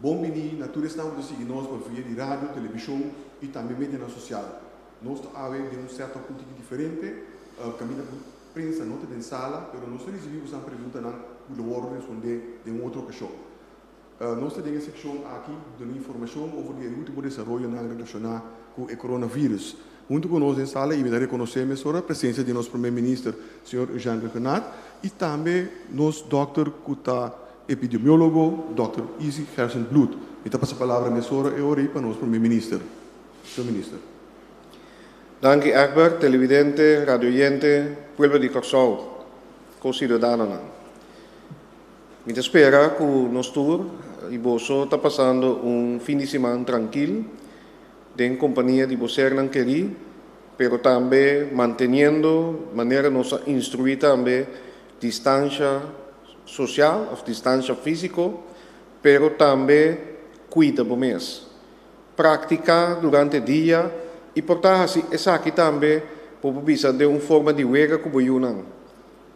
bom bini, natureza estamos a seguir nós por via de rádio, televisão e também mídia social. Nós temos um certo política diferente, caminha com prensa, não tem sala, mas nós recebemos uma pergunta na o responder de outra questão. Nós temos uma secção aqui de informação sobre o último desenvolvimento relacionado com o coronavírus. Junto conosco em sala, e me reconhecemos a presença de nosso primeiro-ministro, Sr. Jean-Luc Renat, e também nosso doutor epidemiólogo, Dr. Isi Hersenblut. Então, passo a palavra para o nosso primeiro-ministro. Senhor ministro. Dank u, Egbert, televidente, radioyente, pueblo de Corsol, co-cidadano. Me espera que o nosso tour e Boso está passando fim de semana tranquilo, em companhia de você não querer, pero também mantendo maneira nossa instruir também distância social, ou distância física, pero também cuida do mês. Praticar durante o dia e portar assim, essa aqui também, por visa de uma forma de wega que o não.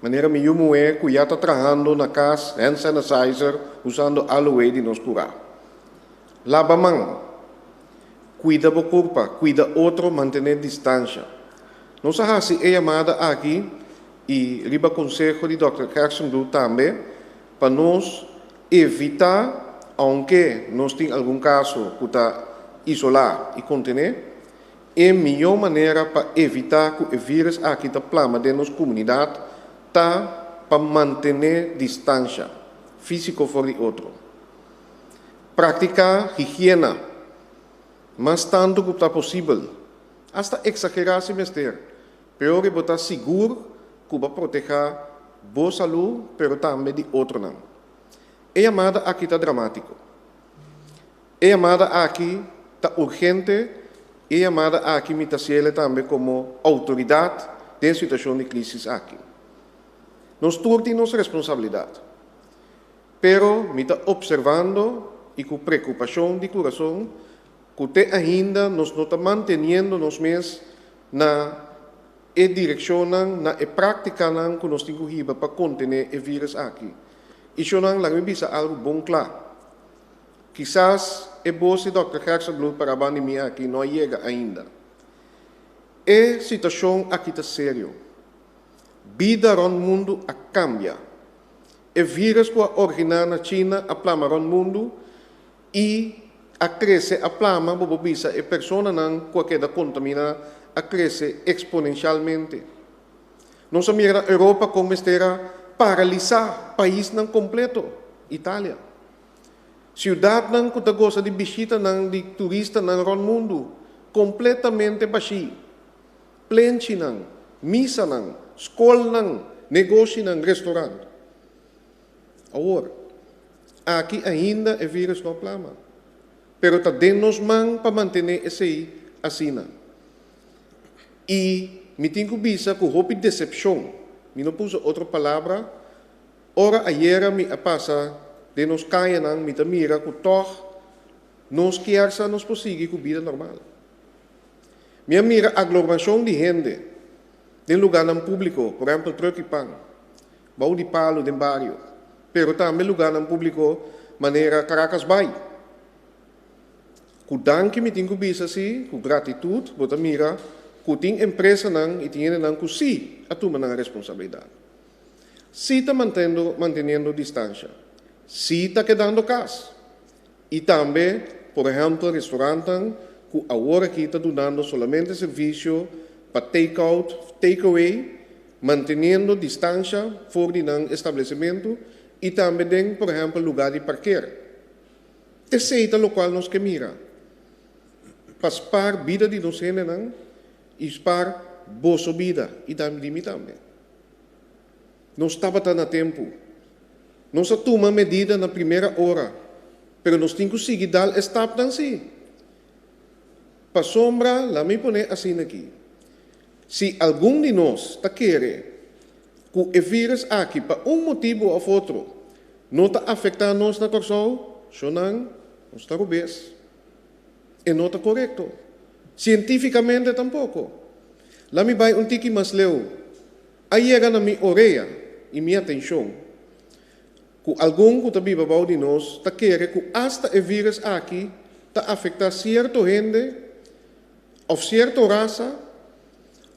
Maneira melhor é que já está trabalhando na casa, hand sanitizer, usando aloe de nos curar. Lava a mão. Cuida do corpo, cuida outro, manter distância. Nós assim é chamada aqui e riba conselho de Dr. Hersenblut também para nós evitar, aunque nós tenhamos algum caso que está isolar e contener, é a melhor maneira para evitar que o vírus aqui está plama de nossa comunidade tá para manter distância física for de outro. Praticar higiene, mas tanto que está possível. Hasta exagerar se mestre. Pior é botar seguro que vai proteger a boa saúde, mas também de outro não. É chamada aqui está dramático. É chamada aqui está urgente. É chamada aqui me está também como autoridade de situação de crise aqui. Nós todos temos responsabilidade. Pero me está observando e com preocupação de coração que até ainda nós não estamos mantendo nos meses na direção, na prática que nós temos que para conter o vírus aqui. Isso não é algo bom claro. Quizás é bom se Dr. Hersenblut para a pandemia aqui não chega ainda. A situação aqui está séria. Vida no mundo a cambia. O vírus que originar na China a plama no mundo e a cresce a plama bobisa e persona não qualquer da contamina a cresce exponencialmente. Nós mira a Europa como estará paralisar país não completo, Itália. Cidade não que gosta de visita não de turista não no mundo completamente baixo. Plenchi não, missa não, escola não, negócio não, restaurante. Agora, aqui ainda é vírus no plama. Pero está dentro nos mãos para manter esse assim. E me tenho que visa que houve decepção. Me não pus outra palavra. Ora ayer me passa de nos caia não me mira que toch nos quersa nos prosseguir com vida normal. Me mira a aglomeração de gente em lugar não público, por exemplo, truck e pan, baú de palo de barrio, pero também lugar não público maneira Caracas Bay. Com danke me tenho que visa assim, com gratitude, bota mira, que tem empresa não e tem não que sim, a tomar a responsabilidade. Se está mantendo distância, se está quedando casa. E também, por exemplo, restaurante que agora aqui está dando somente serviço para take-out, take-away, mantendo distância fora de estabelecimento e também tem, por exemplo, lugar de parquear. Terceira, o qual nós que mira. Para a vida de nós e para a boa vida e também. Nós estava a tempo. Nós toma medida na primeira hora, mas nós temos que seguir dar step assim. Para sombra, lá me pone assim aqui. Se algum de nós está querendo que o vírus aqui, por motivo ou outro, não está afetando nós na Corsol, não está obês. E não está correto. Cientificamente tampouco. Lá me vai tique mais leu. Aí chega na minha orelha e minha atenção. que algum que está vivo de nós, está querendo que hasta o vírus aqui está afetar certa gente, ou certa raça,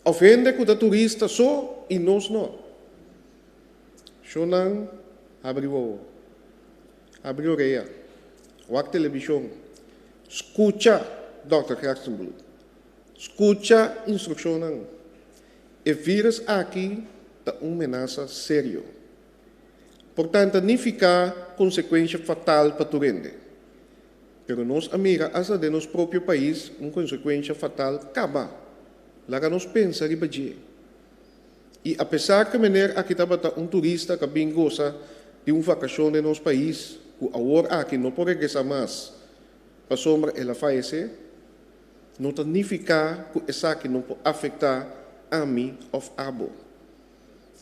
ou gente que está turista só e nós não. Shonan abre o orelha, o a televisão, escuta Dr. Gerstenbloed, escuta instruções. O vírus aqui está uma ameaça séria. Portanto, não fica consequência fatal para o gente. Pero nós, amiga, essa de nosso próprio país, uma consequência fatal acaba. Lá que nós pensamos em Badia. E apesar que aqui estava turista que bem gosta de uma vacação em nosso país, que agora aqui não pode regressar mais, para sombra ela falece, não significa que essa aqui não pode afetar a mim ou a abo.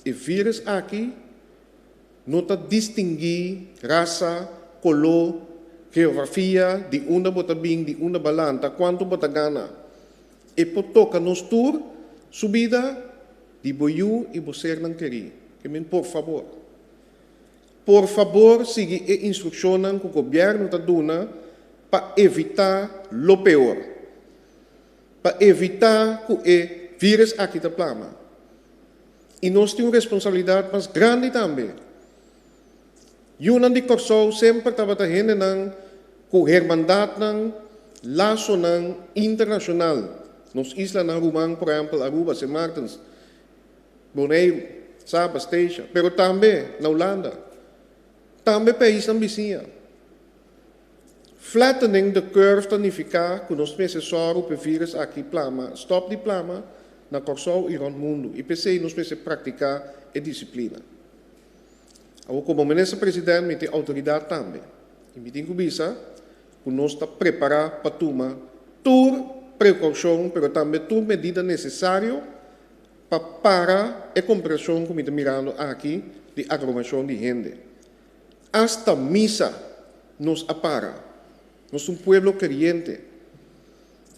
O vírus aqui não está distinguir raça, color, geografia, de uma bota bem, de uma balanta, quanto bota gana. E por tocar nos tour, subida, de boiú e você não querer. Por favor, siga a instrução que o governo está dando para evitar o pior. Para evitar que o vírus aqui está plama. E nós temos uma responsabilidade mais grande também. Yun ang di Corsao, sempre estava tahin ng hermandad ng laso ng internacional. Nos isla ng Rumang, por exemplo, Aruba, St. Martins, Bonaire, Saba, Statia, pero também na Holanda, também país ng vizinha. Flattening the curve significa que nós precisamos o vírus aqui plama, stop di plama, na Corsao e rond mundo. E pensei nós precisamos praticar a disciplina. Como ministro-presidente, me tem autoridade também. E me tem que bisa, que nós está preparado para tomar toda precaução, mas também toda medida necessária para parar a compreensão que me está mirando aqui de aglomeração de gente. Hasta missa nos apara. Nós somos um pueblo creyente.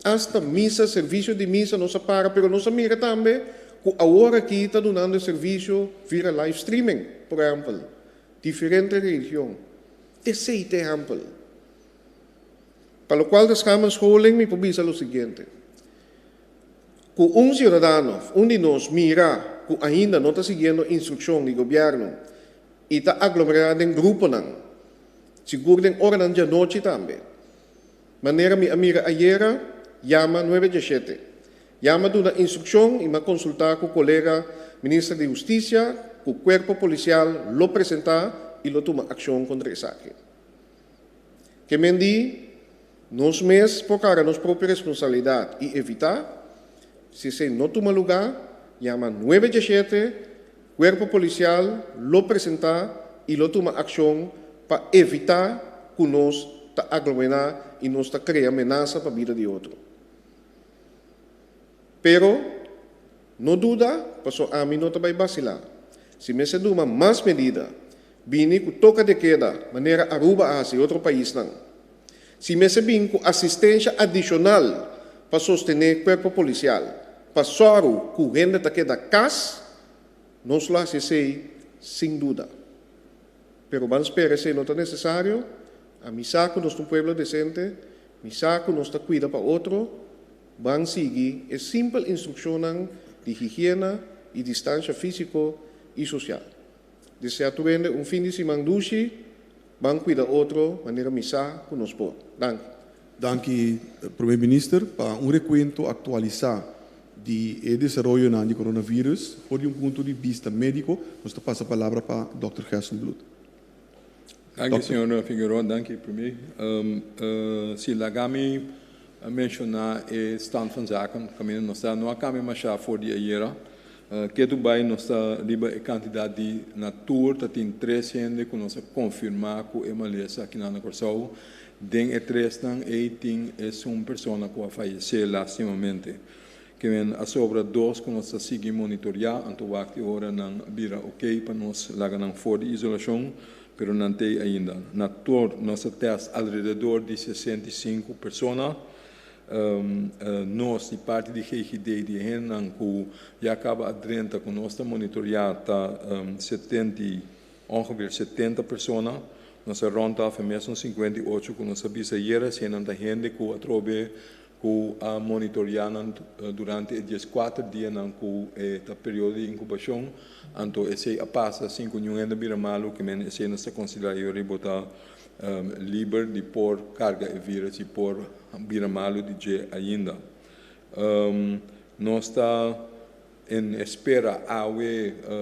Hasta missa, serviço de missa nos apara, mas nós mira também que agora aqui está dando serviço via live streaming, por exemplo. Diferente religião. Esse é o exemplo. Para o qual descamos scholing, me publica o seguinte. Que cidadão, de nós mira que ainda não está seguindo a instrução do governo e está aglomerado em grupo, seguro em hora da noite também. Maneira minha amiga ayer, chama 917. Chama de uma instrução e me consultar com o colega ministro de Justiça, o corpo policial lo apresentar e lo toma ação contra esse aqui. Que me diz, nós mesmos focar a nossa própria responsabilidade e evitar, se você não toma lugar, chama 917, corpo policial lo apresentar e lo toma ação para evitar que nós está aglomerar e nós está criando ameaça para a vida de outro. Pero, não duda, passou a mim não vai vacilar. Se me se duma mais medida, bini com toca de queda, maneira Aruba e outro país não. Se me se bem com assistência adicional para sostener o corpo policial, para soro com gente da queda cas, nós lá se sei, sem dúvida. Pero vamos esperar se não é necessário, a missa que nós somos um pueblo decente, missa que nós está cuida para outro, vamos seguir a simples instrução de higiene e distância física e social. Desejo ter fim de semana doce, vamos cuidar outro, maneira missa que nós podemos. Dank. Dank u, premier-minister, para recuento atualizar de desenvolvimento do coronavírus, por ponto de vista médico, nós passa a palavra para Dr. Gerstenbloed. Dank u, senhor Figueroa, dank u, premier. Se Lagami mencionar o stand van zaken, caminho nós está não acaba mais já for de ayer. Que Dubai nós está liba a quantidade de natura, tem 3 gente que nós confirmar que é maleza aqui na Corsao. Den e 3 dan 18 é uma pessoa que faleceu lastimamente. Que vem a sobra 2 que nós seguimos monitorear, então aqui hora não vira ok para nós lá não for de isolação, pero não tem ainda. Na tour nós temos alrededor de 65 pessoas. Nós, de parte de GGD, de Renan, que já acaba a 30, que nós estamos monitoreando 70 ongeveer 70 personas. Nossa ronda foi mesmo 58 com nossa bisaieira, sendo a gente que atrobe que monitorearam durante esses 4 dias com o período de incubação. Então, esse passa 5 anos de biramalo que men esse não se considera eu botar livre de por carga e vírus e por biramalo de ainda. Nós está em espera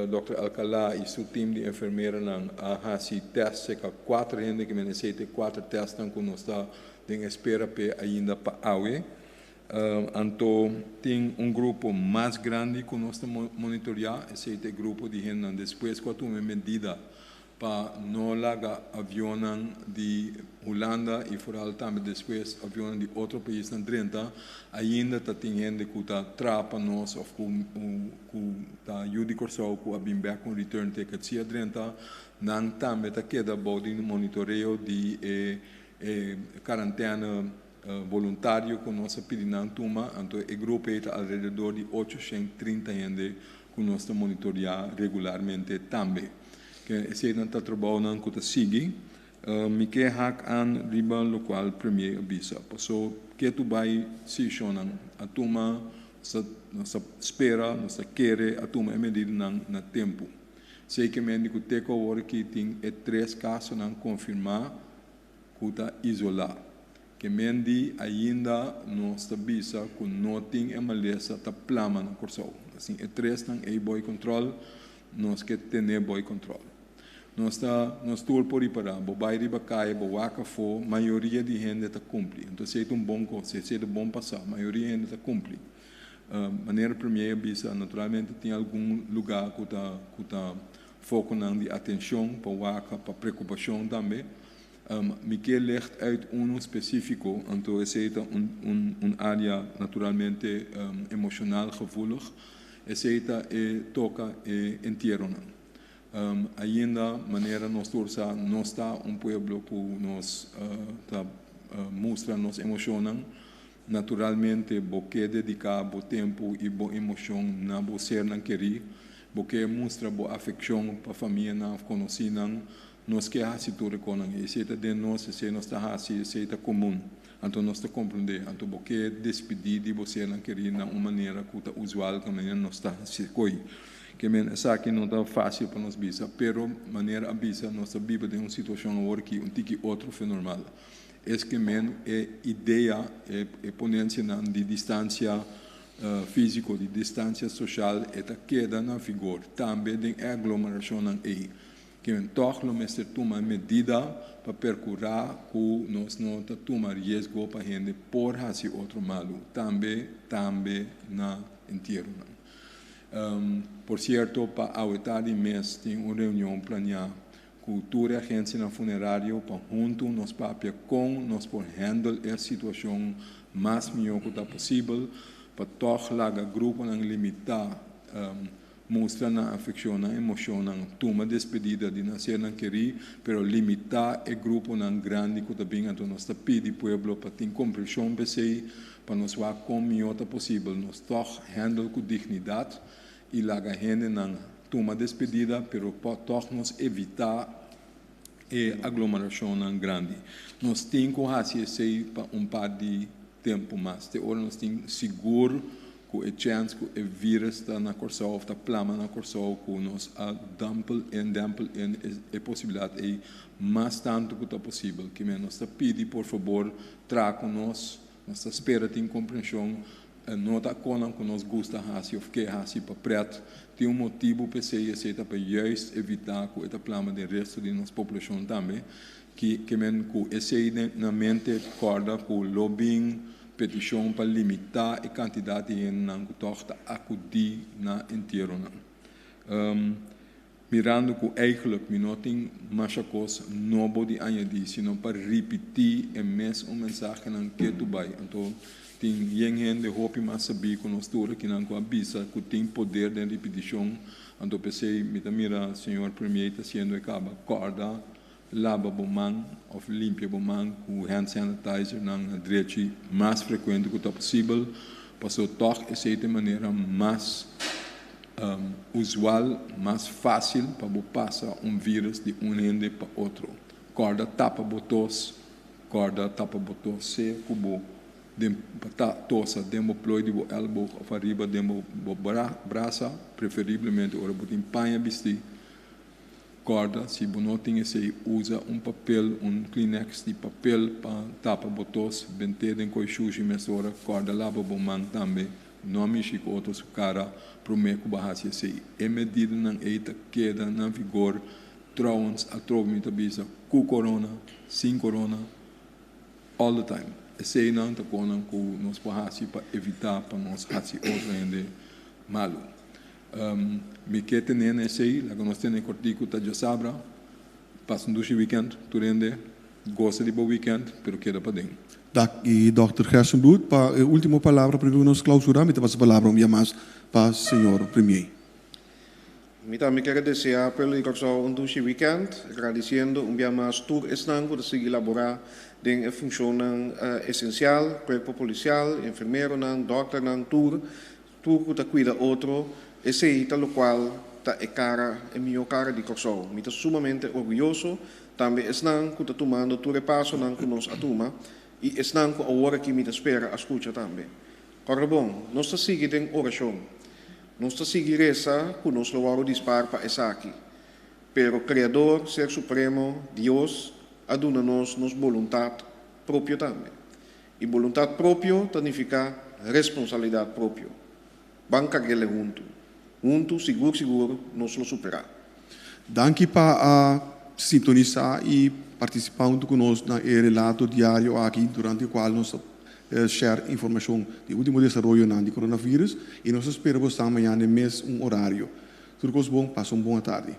Dr. Alcalá e seu time de enfermeira a fazer testes, 4 gente que necessita 4 testes que nós está em espera ainda para então tem grupo mais grande que nós estamos monitorear, esse grupo de gente depois que toma medida para não largar aviões de Holanda e foral também depois aviões de outro país na drenta, ainda tem gente que está trapa nós ou que está ajuda corso que a bimber com return ticket se a drenta, não também está queda body monitoreio de quarentena voluntário que nós pedimos tuma, então o grupo é alrededor de 830 gente que nós estamos monitorear regularmente também. Que se não está trabalhando com o SIGI, me quer hack an riba local premier abisa. Passou que tu vai se chonan a tuma nossa espera, nossa querer a tuma é medida na tempo. Sei que médico teco agora que tem 3 casos não confirmar que está isolado. Que mendi ainda não está bisa que não tem maleza tá plama na corso. Assim, 3 não é boy control, nós que ter boy control. Nós estamos por aí para bobai riba cai, boaca fo, maioria de gente está cumpre. Então se é bom coisa, se é bom passar, maioria de gente está cumpre. Maneira primeira bisa, naturalmente tem algum lugar que está foco na de atenção para waca, para preocupação também. Me quer legt uit específico, então esse é área naturalmente emocional, gevoelig. Esse toca entierro. Ainda maneira nós está pueblo que nos mostra, nos emociona, naturalmente porque dedicar bo tempo e bo emoção na bo ser não querer, porque mostra bo afeição para a família na conhecida, nós que a situação com esse é de nós, esse nós está esse é comum, então nós está compreender, então porque despedir de você não querer na uma maneira que é usual, que maneira nós está se coi. Que essa aqui não está fácil para nós bisa, pero maneira abisa nossa Bíblia de uma situação agora que outro foi normal. Esse que é ideia é ponência de distância física, de distância social, queda na vigor. Também tem aglomeração aí. Que toch lo mestre toma medida para percurar que nós não toma risco para gente por fazer outro malo. Também na inteiro. Por certo, para a metade do mês tem uma reunião planeada com toda a agência na funerária para junto nos papéis com nós por handle a situação mais melhor que está possível para toch laga grupo não limitar mostrar na afeição, na emoção, na toma despedida de nascer não querer, pero limitar o grupo não grande que também então nós está pedindo pueblo para ter compreensão para nós vá com melhor possível nós toch handle com dignidade e lá a gente não toma despedida, pero toch nos evitar a aglomeração grande. Nós temos que fazer isso para par de tempo mais. De hora nós temos seguro que a chance que o vírus está na corção, está plama na corção, que nós dampel a possibilidade mais tanto que está possível. Que nós está pedindo, por favor, traga nós espera tem compreensão. Não está com que nós gosta de fazer para preto, tem motivo para ser para justo evitar que esta plama do resto da nossa população também, que esse na mente corda com lobbying, petição para limitar a quantidade de gente que está acudir na inteiro. Mirando que eigenlijk não tem mais coisa nova de añadir, sino para repetir a mesma mensagem que tu vai. Então, tem gente hope mais saber que nós todos que não avisa que tem poder de repetição. Então pensei, mira, senhor premier está sendo acaba corda, lava a mão ou limpa a mão com hand sanitizer na direita mais frequente que está possível, passou toque essa de maneira mais usual, mais fácil para passar vírus de ende para outro. Corda tapa botos, corda tapa botos se cubo, tosa demo ploi de elbow of arriba demo braça, preferivelmente ora botin panha bisti. Corda, se não tem esse, usa papel, Kleenex de papel para tapa botos, benteden coi sushi mesora, corda lava bomang também, nome chico outros cara, prometo bahasa esse, é medida não eita queda na vigor, trouwens, a trouwens bisa, com corona, sem corona, all the time. Esse não tá com nos bahasa para evitar para nós hasi outro ainda malu. Me quer ter nesse, lá que nós temos cortico tá já sabra, passando o weekend, tu rende, gosta de bom weekend, pero queda para dentro. E Dr. Gerson Bloed, para a última palavra para nós clausurar, então essa palavra mais para o senhor Premier. Me também quero desejar pelo weekend, agradecendo dia mais tour estanco de seguir elaborar de função essencial, corpo policial, enfermeiro, doctor, tour que cuida outro. Esse é o qual é minha cara de corso. Me estou sumamente orgulhoso. Também estão que está tomando todo o passo que nós atuma e estão com a hora que me espera a escuta também. Corre bom, nós estamos seguindo oração. Nós estamos seguindo essa que nós louvamos dispar para essa aqui. Pero Criador, Ser Supremo, Deus, aduna-nos nos vontade própria também. E vontade própria significa responsabilidade própria. Banca que ele junto, seguro, nós lo superar. Danke para sintonizar e participar conosco no relato diário aqui, durante o qual nós share informação de último desenvolvimento do coronavírus e nós esperamos amanhã no mês horário. Tudo bom, passa uma boa tarde.